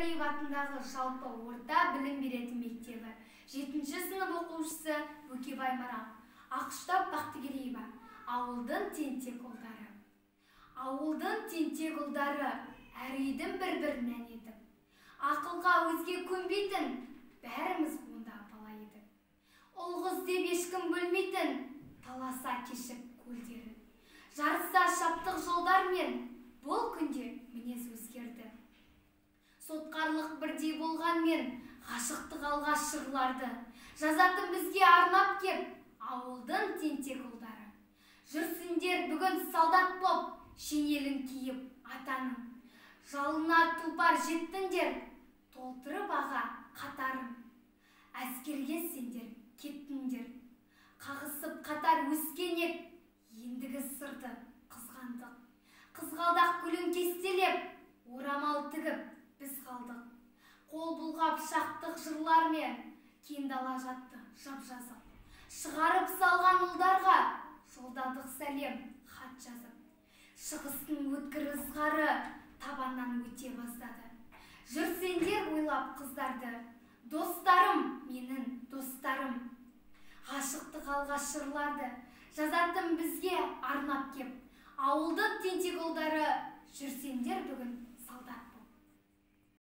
Бақтыгалиев атындағы жалпы орта білім беретін мектебі 7-ші сынып оқушысы Бөкебай Марал. Ақұштап Бақтыгалиева, ауылдың тентек ұлдары. Ауылдың тентек ұлдары, әр үйдің бір-бірінен етіп. Ақылға өзге көнбейтін, бәріміз онда бала едік. Ұл-қыз деп ешкім бөлмейтін, таласа кешіп көлдерін. Жарыса шаптық жолдармен, бұл күнде мінез өзгерді. Сотқарлық бірдей болғанмен, ғашықтық алғаш жырларды. Жазатын бізге арнап кеп, ауылдың тентек ұлдары. Жүрсіңдер бүгін солдат боп, шинелін киіп атаның. Жалына тұлпар жеттіңдер, толтырып аға қатарын. Әскерге сендер кеттіңдер, қағысып қатар өскенек, ендігі сырды қызғандық. Қызғалдақ гүлін кестелеп, орамал тігіп біз қалдық. Қол бұлғап шақтық жырлармен, кендала жатты жап-жазып. Шығарып салған ұлдарға жолдадық сәлем хат жазып. Шығыстың өткір ызғары табаннан өте бастады. Жүрсеңдер ойлап қыздарды, достарым, менің достарым. Ғашықтық алғаш жырларды жазатын бізге арнап кеп, ауылдың тентек ұлдары. Жүрсеңдер бүгін солдат